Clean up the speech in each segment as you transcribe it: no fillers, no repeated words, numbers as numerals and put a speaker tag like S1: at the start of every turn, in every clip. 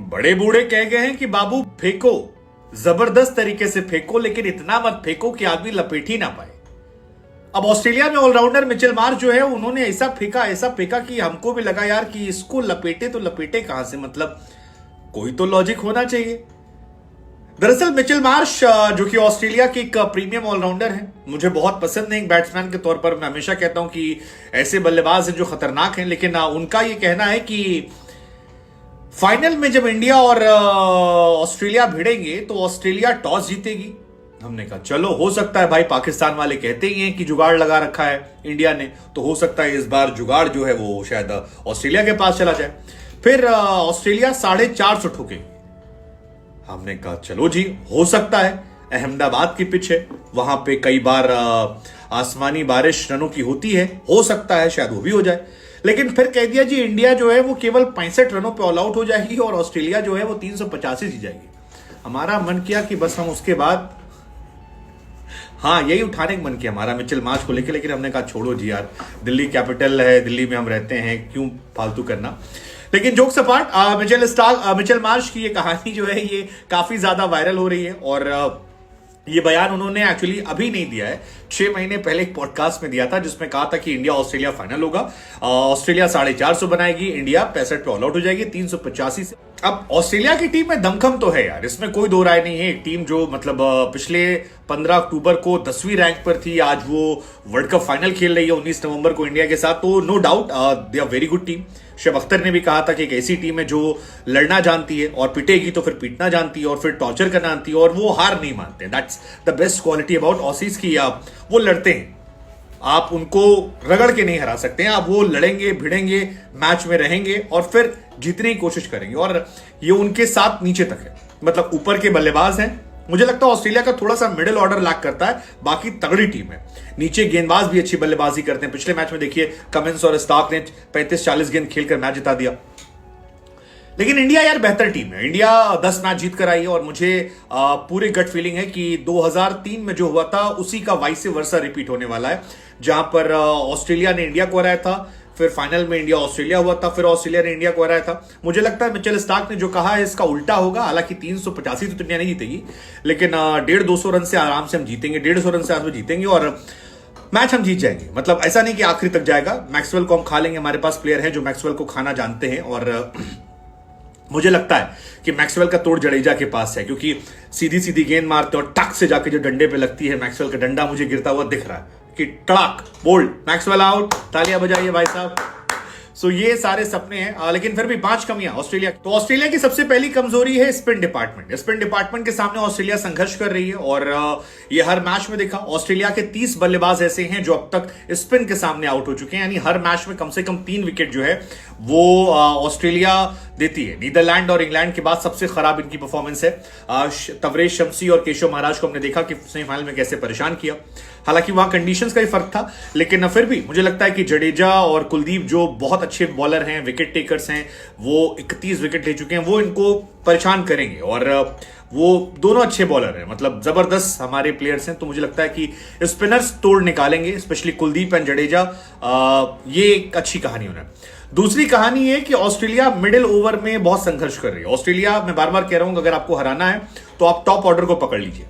S1: बड़े बूढ़े कह गए हैं कि बाबू फेंको, जबरदस्त तरीके से फेंको, लेकिन इतना मत फेंको कि आदमी लपेट ही ना पाए। अब ऑस्ट्रेलिया में ऑलराउंडर मिचेल मार्श जो है उन्होंने ऐसा फेंका कि हमको भी लगा यार कि इसको लपेटे तो लपेटे कहां से, मतलब कोई तो लॉजिक होना चाहिए। दरअसल मिचेल मार्श जो कि ऑस्ट्रेलिया के एक प्रीमियम ऑलराउंडर है, मुझे बहुत पसंद है एक बैट्समैन के तौर पर। मैं हमेशा कहता हूं कि ऐसे बल्लेबाज हैं जो खतरनाक हैं, लेकिन उनका ये कहना है कि फाइनल में जब इंडिया और ऑस्ट्रेलिया भिड़ेंगे तो ऑस्ट्रेलिया टॉस जीतेगी। हमने कहा चलो हो सकता है भाई, पाकिस्तान वाले कहते ही हैं कि जुगाड़ लगा रखा है इंडिया ने, तो हो सकता है इस बार जुगाड़ जो है वो शायद ऑस्ट्रेलिया के पास चला जाए। फिर ऑस्ट्रेलिया 450 ठोकेगी। हमने कहा चलो जी हो सकता है, अहमदाबाद की पिच है, वहां पे कई बार आसमानी बारिश रनों की होती है, हो सकता है शायद वो भी हो जाए। लेकिन फिर कह दिया जी इंडिया जो है वो केवल 65 रनों पे ऑल आउट हो जाएगी और ऑस्ट्रेलिया जो है वो 385 जीत जाएगी। हमारा मन किया कि बस हम उसके बाद यही उठाने का मन किया हमारा मिचेल मार्श को लेकर, लेकिन हमने कहा छोड़ो जी यार, दिल्ली कैपिटल है, दिल्ली में हम रहते हैं, क्यों फालतू करना। लेकिन जोक्स अपार्ट, मिचेल मार्श की ये कहानी जो है ये काफी ज्यादा वायरल हो रही है और ये बयान उन्होंने एक्चुअली अभी नहीं दिया है, 6 महीने पहले एक पॉडकास्ट में दिया था जिसमें कहा था कि इंडिया ऑस्ट्रेलिया फाइनल होगा, ऑस्ट्रेलिया 450 बनाएगी, इंडिया 65 पे ऑल आउट हो जाएगी 385 से। अब ऑस्ट्रेलिया की टीम में दमखम तो है यार, इसमें कोई दो राय नहीं है। एक टीम जो मतलब पिछले 15 अक्टूबर को 10वीं रैंक पर थी, आज वो वर्ल्ड कप फाइनल खेल रही है 19 नवंबर को इंडिया के साथ, तो no doubt they are very good team. Shoaib Akhtar ने भी कहा था कि एक ऐसी टीम है जो लड़ना जानती है और पिटेगी तो फिर पीटना जानती है और फिर टॉर्चर करना जानती है और वो हार नहीं मानते। That's the best quality about Aussies की, वो लड़ते हैं, आप उनको रगड़ के नहीं हरा सकते हैं, आप वो लड़ेंगे, भिड़ेंगे, मैच में रहेंगे और फिर जीतने की कोशिश करेंगे। और ये उनके साथ नीचे तक है, मतलब ऊपर के बल्लेबाज हैं। मुझे लगता है ऑस्ट्रेलिया का थोड़ा सा मिडिल ऑर्डर लैक करता है, बाकी तगड़ी टीम है। नीचे गेंदबाज भी अच्छी बल्लेबाजी करते हैं। पिछले मैच में देखिए कमिंस और स्टार्क ने 35-40 गेंद खेलकर मैच जिता दिया। लेकिन इंडिया यार बेहतर टीम है, इंडिया 10 मैच जीत कर आई है और मुझे पूरी गट फीलिंग है कि 2003 में जो हुआ था उसी का वाइस वर्सा रिपीट होने वाला है, जहां पर ऑस्ट्रेलिया ने इंडिया को हराया था, फिर फाइनल में इंडिया ऑस्ट्रेलिया हुआ था, फिर ऑस्ट्रेलिया ने इंडिया को हराया था। मुझे लगता है मिचेल स्टार्क ने जो कहा है इसका उल्टा होगा, हालांकि 385 तो इंडिया नहीं जीतेगी, लेकिन 150-200 रन से आराम से हम जीतेंगे, 150 रन से आराम से जीतेंगे और मैच हम जीत जाएंगे। मतलब ऐसा नहीं कि आखिरी तक जाएगा, मैक्सवेल को हम खा लेंगे, हमारे पास प्लेयर हैं जो मैक्सवेल को खाना जानते हैं और मुझे लगता है कि मैक्सवेल का तोड़ जडेजा के पास है, क्योंकि सीधी सीधी गेंद मारते और टक से जाके जो डंडे पे लगती है, मैक्सवेल का डंडा मुझे गिरता हुआ दिख रहा है कि टड़ाक बोल्ड, मैक्सवेल आउट, तालियां बजाइए भाई साहब। सो ये सारे सपने हैं, लेकिन फिर भी 5 कमियां ऑस्ट्रेलिया। तो ऑस्ट्रेलिया की सबसे पहली कमजोरी है स्पिन डिपार्टमेंट। स्पिन डिपार्टमेंट के सामने ऑस्ट्रेलिया संघर्ष कर रही है और ये हर मैच में देखा, ऑस्ट्रेलिया के 30 बल्लेबाज ऐसे हैं जो अब तक स्पिन के सामने आउट हो चुके हैं, यानी हर मैच में कम से कम 3 विकेट जो है वो ऑस्ट्रेलिया देती है। नीदरलैंड और इंग्लैंड के बाद सबसे खराब इनकी परफॉर्मेंस है। तवरेज शमसी और केशव महाराज को हमने देखा कि सेमीफाइनल में कैसे परेशान किया, हालांकि वहां कंडीशंस का ही फर्क था, लेकिन फिर भी मुझे लगता है कि जडेजा और कुलदीप जो बहुत अच्छे बॉलर हैं, विकेट टेकर्स हैं, वो 31 विकेट ले चुके हैं, वो इनको परेशान करेंगे और वो दोनों अच्छे बॉलर हैं, मतलब जबरदस्त हमारे प्लेयर्स हैं। तो मुझे लगता है कि स्पिनर्स तोड़ निकालेंगे, स्पेशली कुलदीप एंड जडेजा। ये एक अच्छी कहानी होना है। दूसरी कहानी है कि ऑस्ट्रेलिया मिडिल ओवर में बहुत संघर्ष कर रही है। ऑस्ट्रेलिया, मैं बार बार कह रहा हूं, अगर आपको हराना है तो आप टॉप ऑर्डर को पकड़ लीजिए,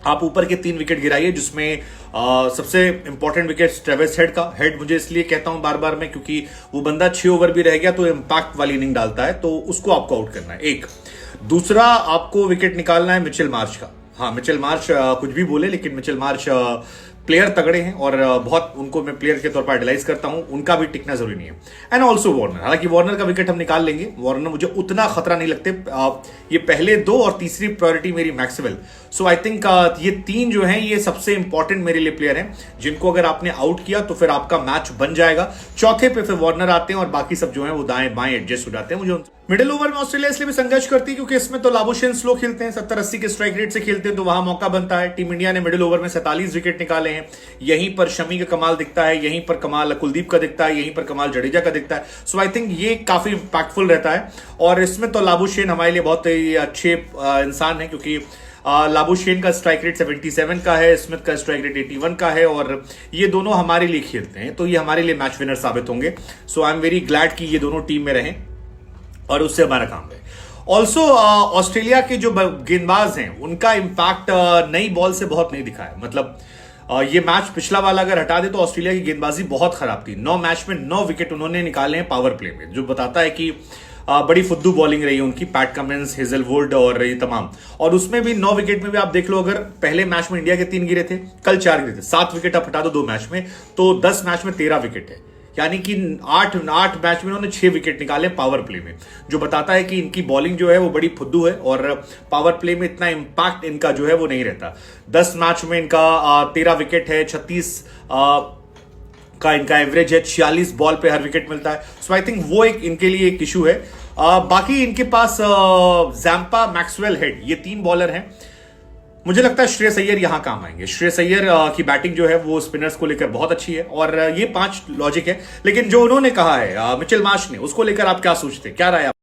S1: आप ऊपर के 3 विकेट गिराइए, जिसमें सबसे इंपॉर्टेंट विकेट ट्रेविस हेड का। हेड मुझे इसलिए कहता हूं बार बार में क्योंकि वो बंदा 6 ओवर भी रह गया तो इंपैक्ट वाली इनिंग डालता है, तो उसको आपको आउट करना है। एक दूसरा, आपको विकेट निकालना है मिचेल मार्श का। मिचेल मार्श कुछ भी बोले, लेकिन मिचेल मार्श प्लेयर तगड़े हैं और बहुत उनको मैं प्लेयर के तौर पर आइडलाइज करता हूं, उनका भी टिकना जरूरी नहीं है। एंड ऑल्सो वार्नर, हालांकि वार्नर का विकेट हम निकाल लेंगे, वार्नर मुझे उतना खतरा नहीं लगते। ये पहले 2 और तीसरी प्रायोरिटी मेरी मैक्सवेल। सो आई थिंक ये 3 जो हैं ये सबसे इंपॉर्टेंट मेरे लिए प्लेयर हैं, जिनको अगर आपने आउट किया तो फिर आपका मैच बन जाएगा। चौथे पे फिर वार्नर आते हैं और बाकी सब जो है वो दाएं बाएं एडजस्ट हो जाते हैं। मुझे मिडिल ओवर में ऑस्ट्रेलिया इसलिए भी संघर्ष करती है क्योंकि इसमें तो लाबुशेन स्लो खेलते हैं, 70-80 के स्ट्राइक रेट से खेलते हैं, तो वहां मौका बनता है। टीम इंडिया ने मिडिल ओवर में 47 विकेट निकाले हैं, यहीं पर शमी का कमाल दिखता है, यहीं पर कमाल कुलदीप का दिखता है, यहीं पर कमाल जडेजा का दिखता है। सो आई थिंक ये काफी इंपैक्टफुल रहता है और इसमें तो लाबुशेन हमारे लिए बहुत ही अच्छे इंसान है, क्योंकि लाबुशेन का स्ट्राइक रेट 77 का है, स्मिथ का स्ट्राइक रेट 81 का है और ये दोनों हमारे लिए खेलते हैं, तो ये हमारे लिए मैच विनर साबित होंगे। सो आई एम वेरी ग्लैड कि ये दोनों टीम में रहें और उससे हमारा काम है। ऑल्सो ऑस्ट्रेलिया के जो गेंदबाज हैं उनका इंपैक्ट नई बॉल से बहुत नहीं दिखा है। मतलब ये मैच पिछला वाला अगर हटा दे तो ऑस्ट्रेलिया की गेंदबाजी बहुत खराब थी। 9 मैच में 9 विकेट उन्होंने निकाले हैं पावर प्ले में, जो बताता है कि बड़ी फुद्दू बॉलिंग रही है उनकी। पैट कमिंस, हेजलवुड और ये तमाम, और उसमें भी 9 विकेट में भी आप देख लो, अगर पहले मैच में इंडिया के 3 गिरे थे, कल 4 गिरे थे, 7 विकेट आप हटा दो 2 मैच में, तो 10 मैच में 13 विकेट है। यानी कि 8 मैच में उन्होंने 6 विकेट निकाले पावर प्ले में, जो बताता है कि इनकी बॉलिंग जो है वो बड़ी फुद्दू है और पावर प्ले में इतना इंपैक्ट इनका जो है वो नहीं रहता। 10 मैच में इनका 13 विकेट है, 36 का इनका एवरेज है, 46 बॉल पे हर विकेट मिलता है। सो आई थिंक वो एक इनके लिए एक इशू है। बाकी इनके पास जैम्पा, मैक्सवेल, हेड, ये 3 बॉलर हैं। मुझे लगता है श्रेयस अय्यर यहां काम आएंगे। श्रेयस अय्यर की बैटिंग जो है वो स्पिनर्स को लेकर बहुत अच्छी है और ये 5 लॉजिक है। लेकिन जो उन्होंने कहा है मिचेल मार्श ने, उसको लेकर आप क्या सोचते हैं, क्या राय?